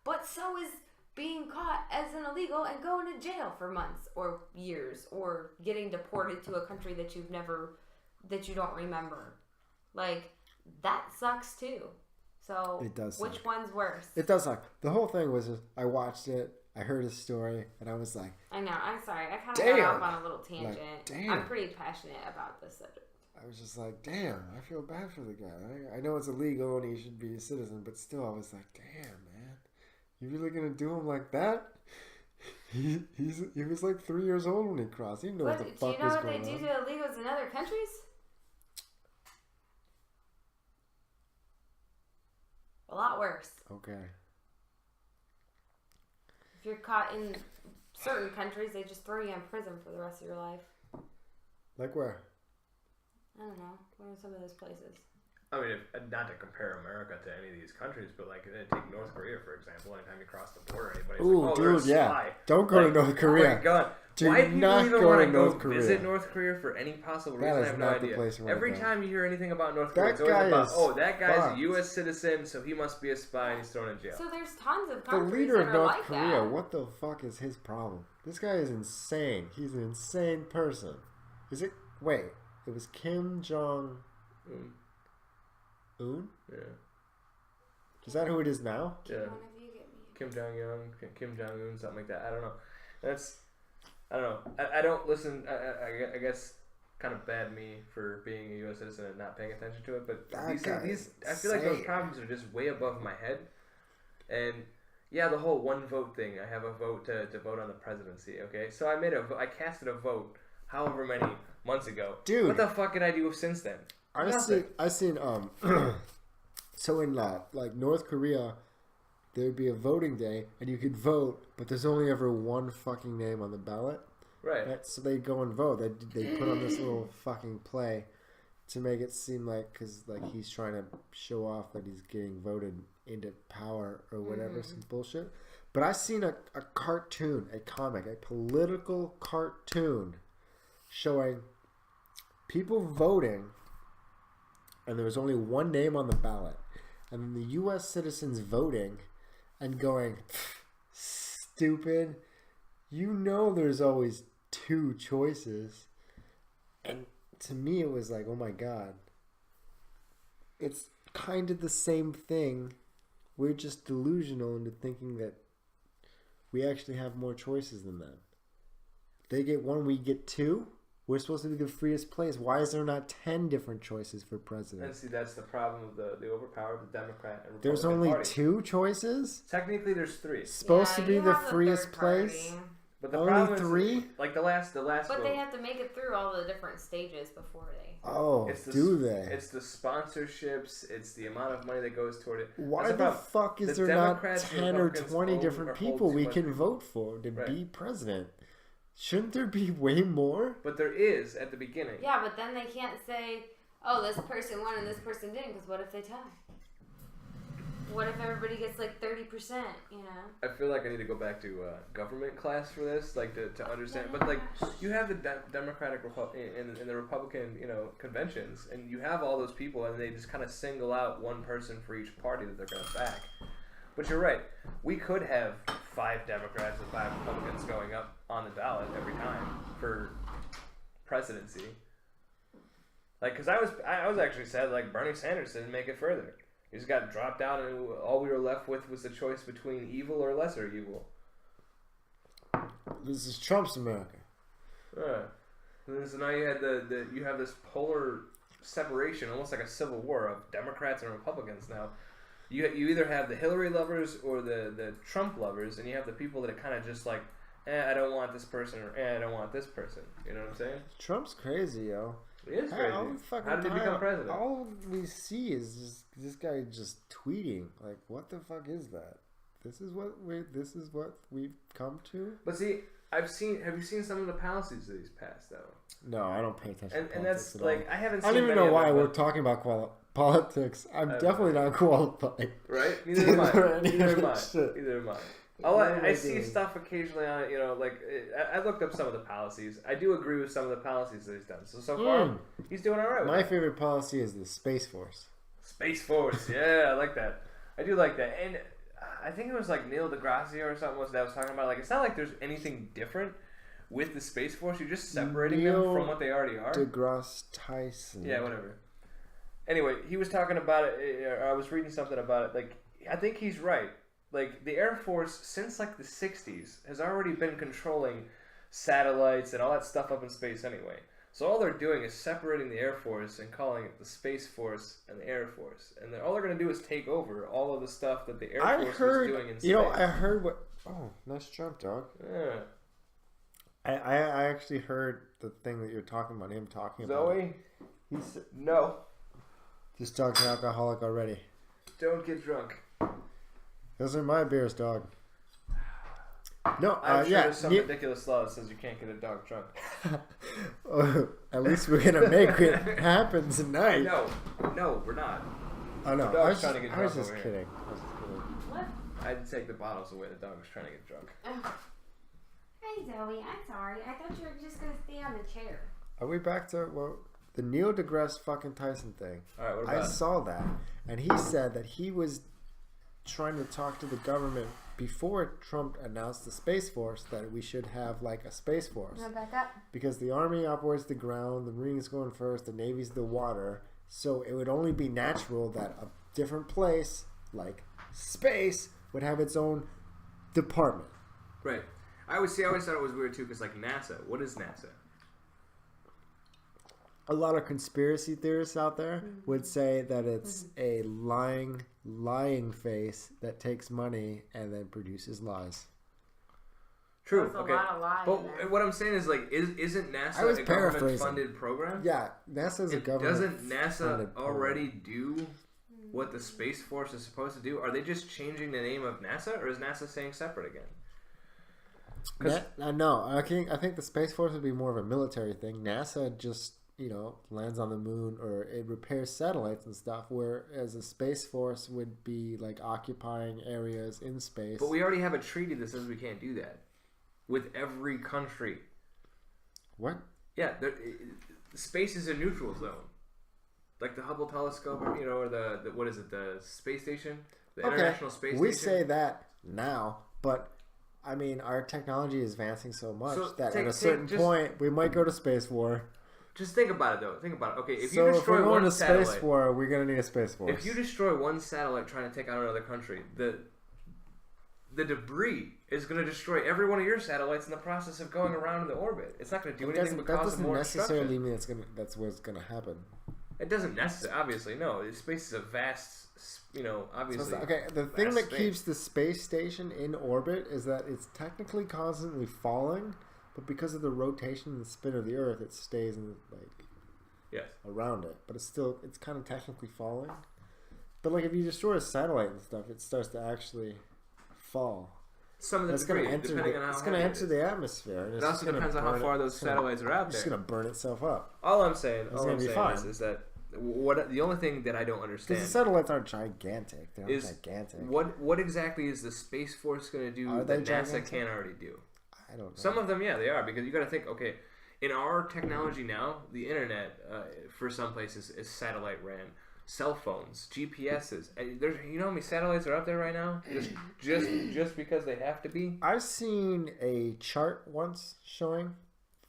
But so is being caught as an illegal and going to jail for months or years, or getting deported to a country that you don't remember. Like, that sucks too. So it does which suck. one's worse? It does suck. The whole thing was just, I watched it, I heard his story, and I was like, I know, I'm sorry. I kind of got off on a little tangent. Like, damn. I'm pretty passionate about this subject. I was just like, damn, I feel bad for the guy. I know it's illegal and he should be a citizen, but still, I was like, damn, man, you really gonna do him like that? He was like 3 years old when he crossed. He didn't know what the fuck was going on. Do you know what they do to illegals in other countries? A lot worse. Okay. If you're caught in certain countries, they just throw you in prison for the rest of your life. Like where? I don't know. Where are some of those places? I mean, not to compare America to any of these countries, but like take North Korea for example. Anytime you cross the border, anybody's like, "Oh, dude, yeah, don't go to North Korea." Oh my god, why do people even want to go visit North Korea for any possible reason? I have no idea. Every time you hear anything about North Korea, it's always about, that guy's a U.S. citizen, so he must be a spy and he's thrown in jail. So there's tons of The countries leader that of North like Korea, that. what the fuck is his problem? This guy is insane. He's an insane person. Is it? Wait, it was Kim Jong Un? Yeah. Is that who it is now? Yeah. Kim Jong-un, Kim Jong-un, something like that. I don't know. I don't know. I don't listen. I guess kind of bad me for being a U.S. citizen and not paying attention to it. But these I feel like those problems are just way above my head. And yeah, the whole one vote thing. I have a vote to vote on the presidency. Okay, so I casted a vote however many months ago. Dude, what the fuck did I do since then? I seen so in like North Korea, there'd be a voting day and you could vote, but there's only ever one fucking name on the ballot. Right. So they go and vote. They put on this little fucking play to make it seem like, because like he's trying to show off that he's getting voted into power or whatever, some bullshit. But I seen a cartoon, a comic, a political cartoon showing people voting, and there was only one name on the ballot, and then the U.S. citizens voting and going, stupid, you know there's always two choices. And to me it was like, oh my god, it's kind of the same thing. We're just delusional into thinking that we actually have more choices than them. They get one, we get two. We're supposed to be the freest place. Why is there not 10 different choices for president? And see, that's the problem of the overpower of the Democrat and Republican There's only party. 2 choices? Technically, there's 3. Supposed to be the freest place? But the only problem 3? Is, like the last But vote, they have to make it through all the different stages before they... Oh, do they? It's the sponsorships. It's the amount of money that goes toward it. Why the fuck is there not 10 or 20 different people we can vote for to be president? Shouldn't there be way more? But there is at the beginning. Yeah, but then they can't say, oh, this person won and this person didn't, because what if they tie? What if everybody gets like 30%, you know? I feel like I need to go back to government class for this, like to understand. But like, you have the Democratic and the Republican, conventions, and you have all those people, and they just kind of single out one person for each party that they're going to back. But you're right. We could have 5 Democrats and 5 Republicans going up on the ballot every time for presidency. Like, because I was actually sad, like, Bernie Sanders didn't make it further. He just got dropped out, and all we were left with was the choice between evil or lesser evil. This is Trump's America. So now you had you have this polar separation, almost like a civil war of Democrats and Republicans now. You either have the Hillary lovers or the Trump lovers, and you have the people that are kind of just like, I don't want this person, or I don't want this person. You know what I'm saying? Trump's crazy, yo. It is crazy. All the fucking How did he become time, president? all we see is this guy just tweeting. Like, what the fuck is that? This is what we've come to. But see, have you seen some of the policies that he's passed though? No, I don't pay attention. And to that's politics at like all. I haven't. I don't seen even many know why of them, we're talking about politics. I'm definitely not qualified. right? Neither am I. For any Neither of am I. that shit. Neither am I. What am I I see doing? stuff occasionally on it, like I looked up some of the policies. I do agree with some of the policies that he's done. So far, he's doing all right with My it. favorite policy is the Space Force. Space Force, yeah, I like that. I do like that. And I think it was like Neil deGrasse or something that was talking about. Like, it's not like there's anything different with the Space Force. You're just separating them from what they already are. deGrasse Tyson. Yeah, whatever. Anyway, he was talking about it. I was reading something about it. Like, I think he's right. Like, the Air Force, since like the 60s, has already been controlling satellites and all that stuff up in space anyway. So all they're doing is separating the Air Force and calling it the Space Force and the Air Force. And all they're going to do is take over all of the stuff that the Air Force was doing in space. I heard what... Oh, nice jump, dog. Yeah. I actually heard the thing that you're talking about, him talking about. Zoe? No. This dog's an alcoholic already. Don't get drunk. Those are my beers, dog. No, I'm sure yeah. there's some ridiculous law that says you can't get a dog drunk. At least we're going to make it happen tonight. No, we're not. Oh, no. The I dog's was trying to get I was drunk just over kidding. What? I'd take the bottles away. The dog was trying to get drunk. Oh. Hey Zoe, I'm sorry. I thought you were just gonna stay on the chair. Are we back to the Neil deGrasse fucking Tyson thing? All right, what I about it? saw that, and he said that he was trying to talk to the government before Trump announced the Space Force that we should have like a Space Force. Wanna back up? Because the Army operates the ground, the Marines going first, the Navy's the water. So it would only be natural that a different place, like space, would have its own department. Right. I always thought it was weird too, because like NASA. What is NASA? A lot of conspiracy theorists out there would say that it's a lying face that takes money and then produces lies. True. That's a Okay. lot of lies But there. what I'm saying is like, isn't I was NASA a paraphrasing. government-funded program? Yeah, NASA's a government. Doesn't NASA funded already do what the Space Force is supposed to do? Are they just changing the name of NASA, or is NASA saying separate again? No, I think the Space Force would be more of a military thing. NASA just, lands on the moon or it repairs satellites and stuff, whereas a Space Force would be like occupying areas in space. But we already have a treaty that says we can't do that with every country. What? Yeah, space is a neutral zone. Like the Hubble telescope, or the what is it, the space station? The International Space Station? We say that now, but I mean, our technology is advancing so much that at a certain point, we might go to space war. Just think about it, though. Think about it. Okay, if so you destroy if we're going one to satellite, space war, we're going to need a space force. if you destroy one satellite trying to take out another country, the debris is going to destroy every one of your satellites in the process of going around in the orbit. It's not going to do anything but cause more destruction. That doesn't necessarily mean that's what's going to happen. It doesn't necessarily, obviously, no. Space is a vast, obviously. Okay, the thing that space. keeps the space station in orbit is that it's technically constantly falling, but because of the rotation and the spin of the Earth, it stays in around it. But it's kind of technically falling. But like if you destroy a satellite and stuff, it starts to actually fall. Some of the It's debris, going to depending on how it's going to heavy enter it is. the atmosphere. And It also depends on how far those satellites are out It's just there. going to burn itself up. All I'm saying is that the only thing that I don't understand Because the satellites aren't gigantic. They're not gigantic. What exactly is the Space Force going to do that NASA can't already do? I don't know. Some of them, yeah, they are, because you got to think. Okay, in our technology now, the internet for some places is satellite ran. Cell phones, GPSs. There's, how many satellites are up there right now? Just because they have to be. I've seen a chart once showing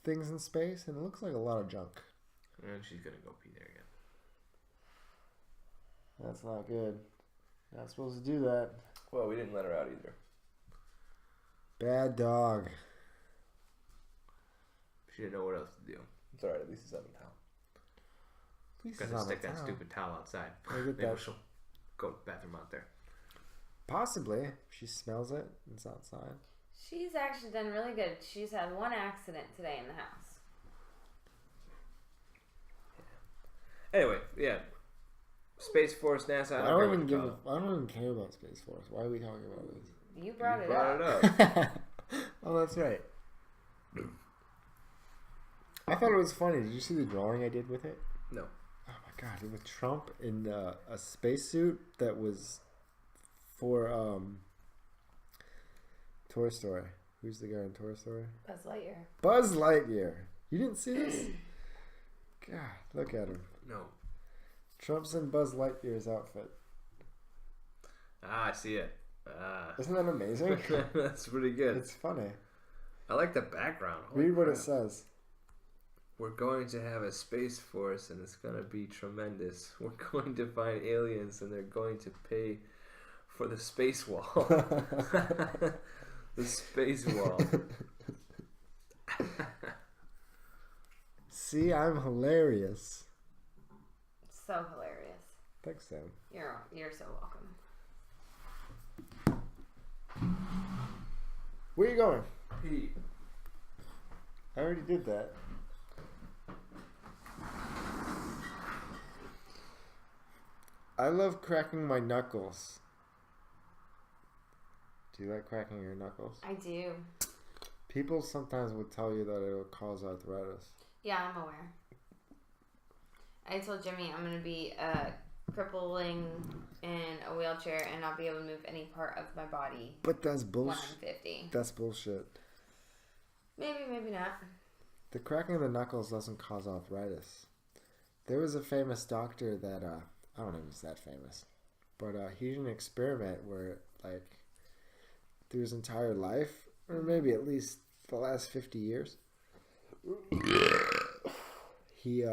things in space, and it looks like a lot of junk. And she's gonna go pee there again. That's not good. Not supposed to do that. Well, we didn't let her out either. Bad dog. She didn't know what else to do. It's alright, at least it's on the towel. Got to stick that stupid towel outside. Maybe she'll go to the bathroom out there. Possibly. If she smells it, it's outside. She's actually done really good. She's had one accident today in the house. Anyway, yeah. Space Force, NASA. I don't even care about Space Force. Why are we talking about this? You brought it Brought up. it up. Oh, that's right. I thought it was funny. Did you see the drawing I did with it? No. Oh my god, it was Trump in a spacesuit that was for Toy Story. Who's the guy in Toy Story? Buzz Lightyear. Buzz Lightyear. You didn't see this? God, look at him. No. Trump's in Buzz Lightyear's outfit. Ah, I see it. Ah. Isn't that amazing? That's pretty good. It's funny. I like the background. Holy Read what crap. it says. We're going to have a space force and it's going to be tremendous. We're going to find aliens and they're going to pay for the space wall. The space wall. See, I'm hilarious. So hilarious. Thanks, Sam. You're so welcome. Where are you going? Pete. I already did that. I love cracking my knuckles. Do you like cracking your knuckles? I do. People sometimes would tell you that it'll cause arthritis. Yeah, I'm aware. I told Jimmy I'm going to be crippling in a wheelchair and not be able to move any part of my body. But that's When bullshit. I'm 50. That's bullshit. Maybe, maybe not. The cracking of the knuckles doesn't cause arthritis. There was a famous doctor that, I don't know if he's that famous, but he did an experiment where, like, through his entire life, or maybe at least the last 50 years, he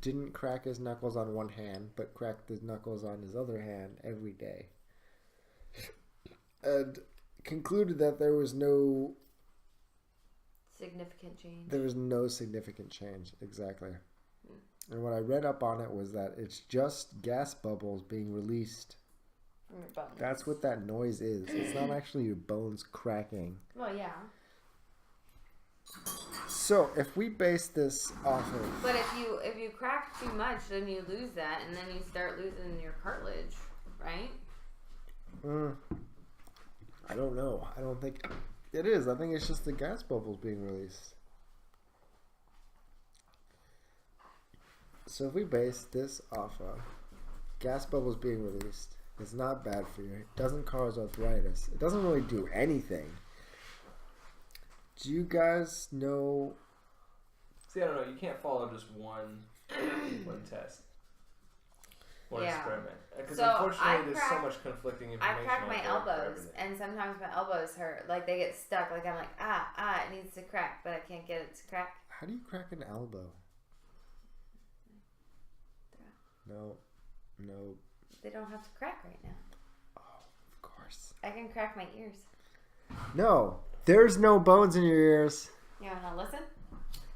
didn't crack his knuckles on one hand, but cracked his knuckles on his other hand every day. And concluded that there was no Significant change. significant change. Exactly. And what I read up on it was that it's just gas bubbles being released. From your bones. That's what that noise is. It's not actually your bones cracking. Well, yeah. So if we base this off of... But if you crack too much, then you lose that, and then you start losing your cartilage, right? I don't know. I don't think it is. I think it's just the gas bubbles being released. So if we base this off of gas bubbles being released, it's not bad for you. It doesn't cause arthritis. It doesn't really do anything. Do you guys know... See, I don't know. You can't follow just one test. One experiment. Because So unfortunately, there's so much conflicting I information. crack my out there for elbows, everything. and sometimes my elbows hurt. Like, they get stuck. Like, I'm like, it needs to crack, but I can't get it to crack. How do you crack an elbow? No. They don't have to crack right now. Oh, of course. I can crack my ears. No. There's no bones in your ears. You want to listen?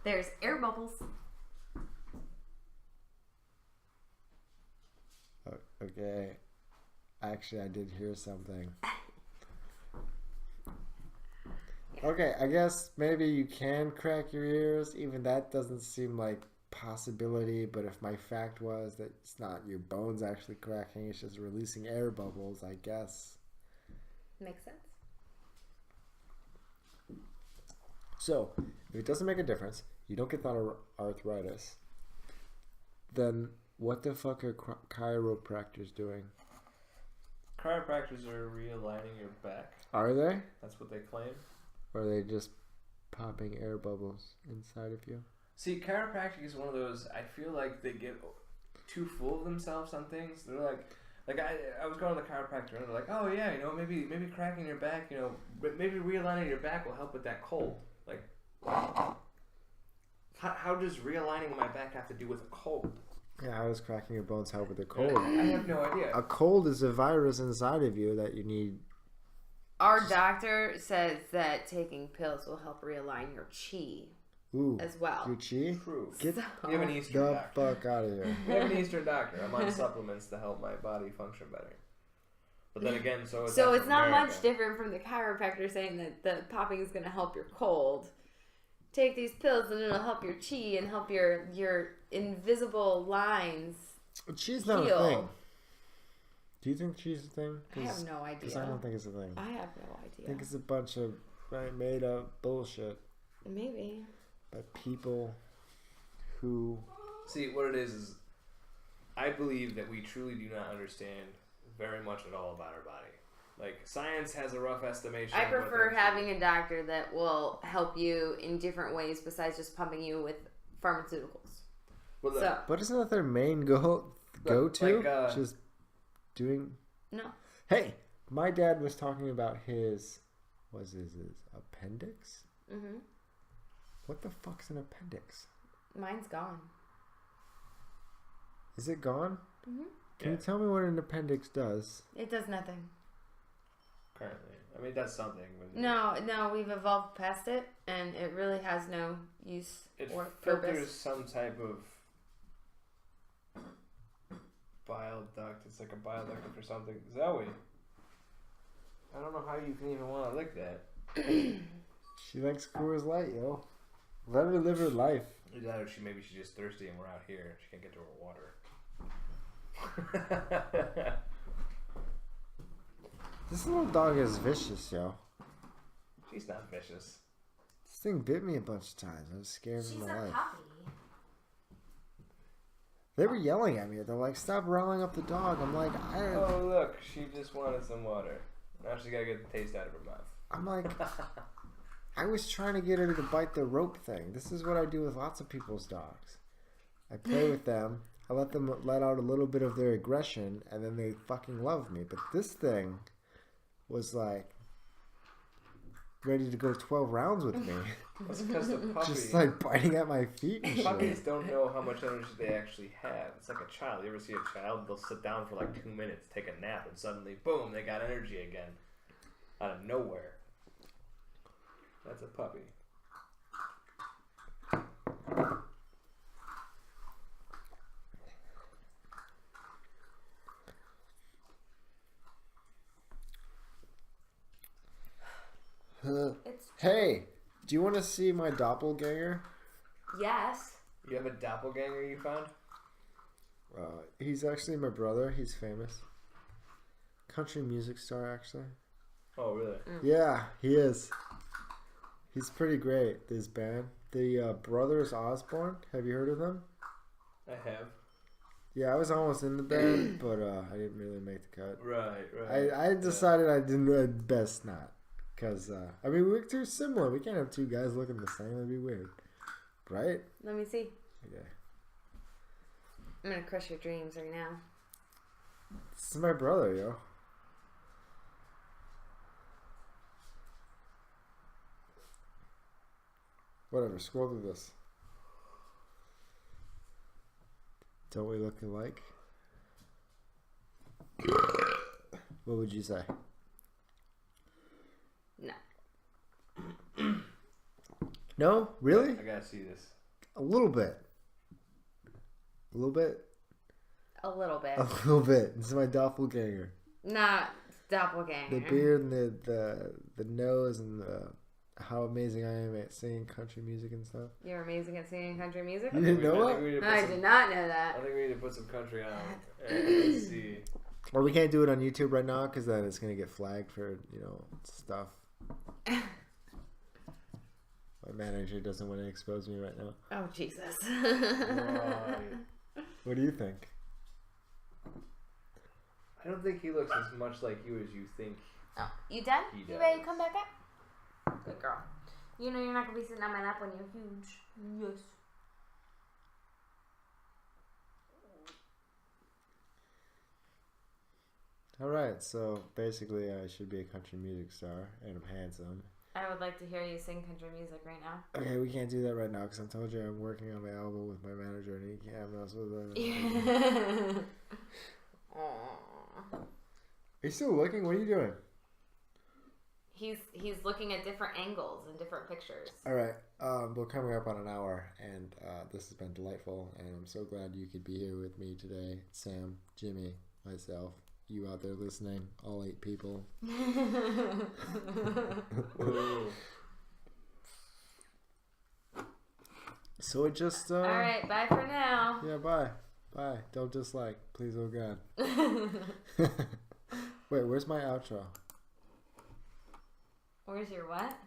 There's air bubbles. Okay. Actually, I did hear something. Okay, I guess maybe you can crack your ears. Even that doesn't seem like possibility, but if my fact was that it's not your bones actually cracking, it's just releasing air bubbles, I guess. Makes sense. So, if it doesn't make a difference, you don't get that arthritis, then what the fuck are chiropractors doing? Chiropractors are realigning your back. Are they? That's what they claim. Or are they just popping air bubbles inside of you? See, chiropractic is one of those, I feel like they get too full of themselves on things. They're like I was going to the chiropractor and they're like, oh yeah, maybe cracking your back, maybe realigning your back will help with that cold. Like, how does realigning my back have to do with a cold? Yeah, how does cracking your bones help with a cold? I have no idea. A cold is a virus inside of you that you need. Our doctor says that taking pills will help realign your chi as well. Your chi? True. Get You have an Eastern the doctor. fuck out of here. You have an Eastern doctor. I'm on supplements to help my body function better. But then again, so It's African not American. much different from the chiropractor saying that the popping is going to help your cold take these pills and it'll help your chi and help your invisible lines Chi's not heal. a thing. Do you think chi's a thing? I have no idea. Because I don't think it's a thing. I have no idea. I think it's a bunch of made up bullshit Maybe. by people who... See, what it is I believe that we truly do not understand very much at all about our body. Like, science has a rough estimation. I of what prefer things having a doctor that will help you in different ways besides just pumping you with pharmaceuticals. Well, So, But isn't that their main go to? Just doing... no. Hey, my dad was talking about his appendix? Mm-hmm. What the fuck's an appendix? Mine's gone. Is it gone? Mm-hmm. Can you tell me what an appendix does? It does nothing. Currently. I mean, that's something. No, we've evolved past it, and it really has no use It or filters purpose. some type of bile duct. It's like a bile duct or something. Zoe, I don't know how you can even want to lick that. She likes Coors Light, yo. Let her live her life. Either that or maybe she's just thirsty and we're out here and she can't get to her water. This little dog is vicious, yo. She's not vicious. This thing bit me a bunch of times. I was scared for She's my a life. puppy. They were yelling at me. They're like, "Stop riling up the dog." I'm like, Oh, look, she just wanted some water. Now she gotta get the taste out of her mouth. I'm like, I was trying to get her to bite the rope thing. This is what I do with lots of people's dogs. I play with them. I let them let out a little bit of their aggression, and then they fucking love me. But this thing was like ready to go 12 rounds with me. That's because the puppy... Just like biting at my feet and Puppies shit. don't know how much energy they actually have. It's like a child. You ever see a child? They'll sit down for like 2 minutes, take a nap, and suddenly, boom, they got energy again. Out of nowhere. That's a puppy. Hey, do you want to see my doppelganger? Yes. You have a doppelganger you found? He's actually my brother. He's famous. Country music star, actually. Oh, really? Yeah, he is. He's pretty great, this band. The Brothers Osborne. Have you heard of them? I have. Yeah, I was almost in the band, but I didn't really make the cut. Right. I decided I didn't. I'd best not. Because, I mean, we're too similar. We can't have two guys looking the same. That'd be weird. Right? Let me see. Okay. I'm gonna crush your dreams right now. This is my brother, yo. Whatever, scroll through this. Don't we look alike? What would you say? No. No? Really? I gotta see this. A little bit. A little bit? A little bit. A little bit. This is my doppelganger. Not doppelganger. The beard and the nose and how amazing I am at singing country music and stuff. You're amazing at singing country music? You didn't know it? I did not know that. I think we need to put some country on and let's see. Well, we can't do it on YouTube right now because then it's going to get flagged for, stuff. My manager doesn't want to expose me right now. Oh, Jesus. Right. What do you think? I don't think he looks as much like you as you think. Oh, you done? He You ready to does. come back up? Good girl. You know you're not going to be sitting on my lap when you're huge. Yes. Alright, so basically I should be a country music star and I'm handsome. I would like to hear you sing country music right now. Okay, we can't do that right now because I told you I'm working on my album with my manager and he can't mess with it. Aw. Are you still looking? What are you doing? He's looking at different angles and different pictures. Alright, we're coming up on an hour and this has been delightful and I'm so glad you could be here with me today. Sam, Jimmy, myself, you out there listening, all 8 people. So it just. All right, bye for now. Yeah, bye. Bye. Don't dislike, please. Oh God. Wait, where's my outro? Where's your what?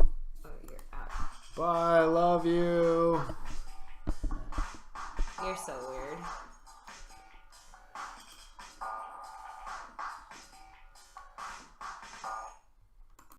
Oh, you're out. Bye. Love you. You're so weird.